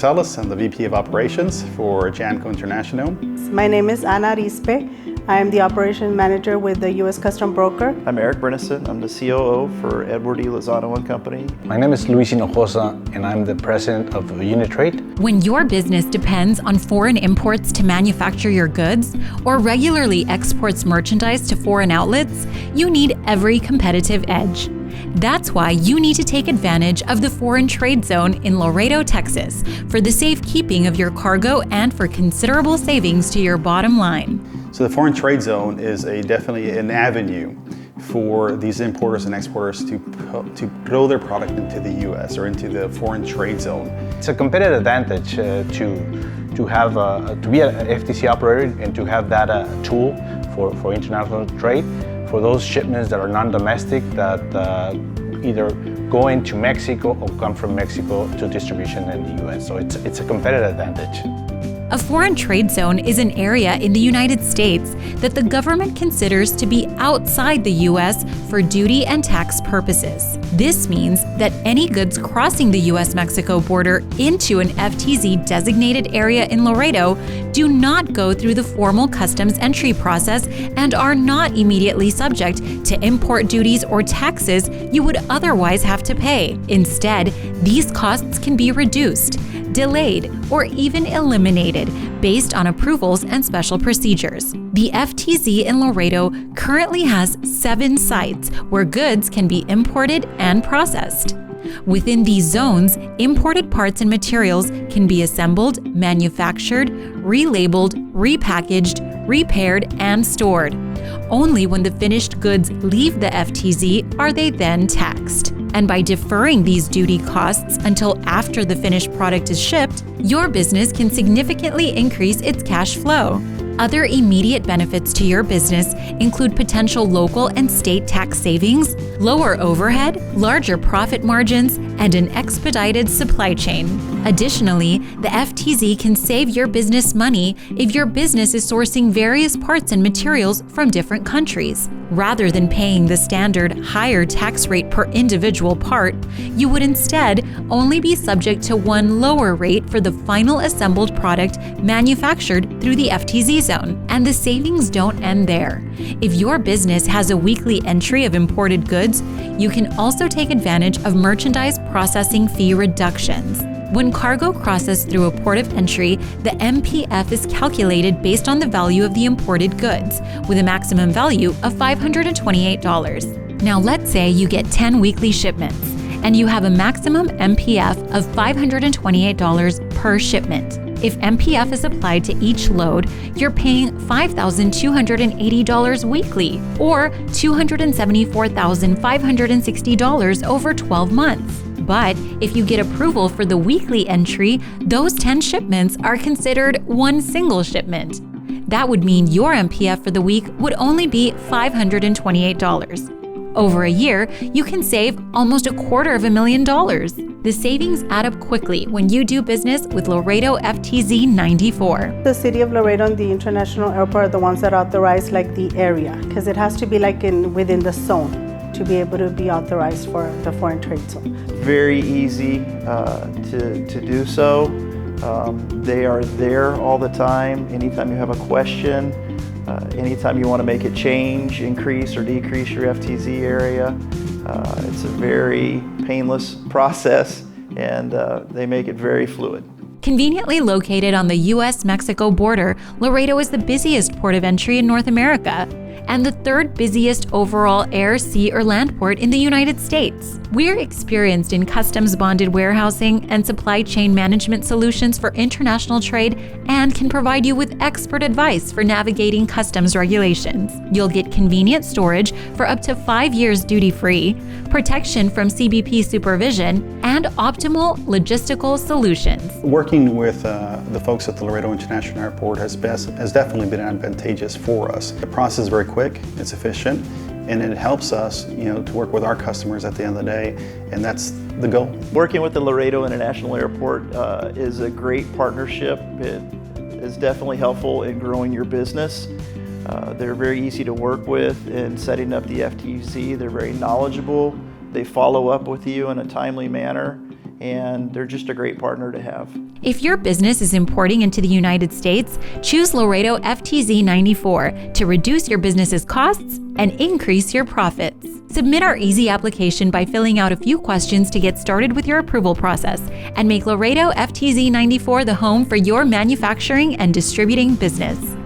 Gonzalez. I'm the VP of Operations for Janco International. My name is Ana Rispe. I am the Operations Manager with the U.S. Custom Broker. I'm Eric Bernison. I'm the COO for Edward E. Lozano & Company. My name is Luis Hinojosa, and I'm the President of Unitrade. When your business depends on foreign imports to manufacture your goods, or regularly exports merchandise to foreign outlets, you need every competitive edge. That's why you need to take advantage of the Foreign Trade Zone in Laredo, Texas, for the safekeeping of your cargo and for considerable savings to your bottom line. So the Foreign Trade Zone is definitely an avenue for these importers and exporters to throw their product into the U.S. or into the Foreign Trade Zone. It's a competitive advantage to have to be an FTZ operator and to have that tool for international trade for those shipments that are non-domestic that either go into Mexico or come from Mexico to distribution in the U.S. So it's a competitive advantage. A foreign trade zone is an area in the United States that the government considers to be outside the U.S. for duty and tax purposes. This means that any goods crossing the U.S.-Mexico border into an FTZ designated area in Laredo do not go through the formal customs entry process and are not immediately subject to import duties or taxes you would otherwise have to pay. Instead, these costs can be reduced, delayed, or even eliminated based on approvals and special procedures. The FTZ in Laredo currently has 7 sites where goods can be imported and processed. Within these zones, imported parts and materials can be assembled, manufactured, relabeled, repackaged, repaired, and stored. Only when the finished goods leave the FTZ are they then taxed. And by deferring these duty costs until after the finished product is shipped, your business can significantly increase its cash flow. Other immediate benefits to your business include potential local and state tax savings, lower overhead, larger profit margins, and an expedited supply chain. Additionally, the FTZ can save your business money if your business is sourcing various parts and materials from different countries. Rather than paying the standard higher tax rate per individual part, you would instead only be subject to one lower rate for the final assembled product manufactured through the FTZ zone. And the savings don't end there. If your business has a weekly entry of imported goods, you can also take advantage of merchandise processing fee reductions. When cargo crosses through a port of entry, the MPF is calculated based on the value of the imported goods, with a maximum value of $528. Now let's say you get 10 weekly shipments, and you have a maximum MPF of $528 per shipment. If MPF is applied to each load, you're paying $5,280 weekly, or $274,560 over 12 months. But if you get approval for the weekly entry, those 10 shipments are considered one single shipment. That would mean your MPF for the week would only be $528. Over a year, you can save almost $250,000. The savings add up quickly when you do business with Laredo FTZ 94. The city of Laredo and the International Airport are the ones that authorize the area, because it has to be within the zone to be able to be authorized for the foreign trade zone. Very easy to do so. They are there all the time. Anytime you have a question, anytime you want to make a change, increase or decrease your FTZ area, it's a very painless process, and they make it very fluid. Conveniently located on the U.S.-Mexico border, Laredo is the busiest port of entry in North America and the 3rd busiest overall air, sea, or land port in the United States. We're experienced in customs bonded warehousing and supply chain management solutions for international trade and can provide you with expert advice for navigating customs regulations. You'll get convenient storage for up to 5 years duty-free, protection from CBP supervision, and optimal logistical solutions. Working with the folks at the Laredo International Airport has definitely been advantageous for us. The process is very quick, it's efficient, and it helps us, to work with our customers at the end of the day, and that's the goal. Working with the Laredo International Airport is a great partnership. It is definitely helpful in growing your business. They're very easy to work with in setting up the FTZ. They're very knowledgeable. They follow up with you in a timely manner, and they're just a great partner to have. If your business is importing into the United States, choose Laredo FTZ 94 to reduce your business's costs and increase your profits. Submit our easy application by filling out a few questions to get started with your approval process and make Laredo FTZ 94 the home for your manufacturing and distributing business.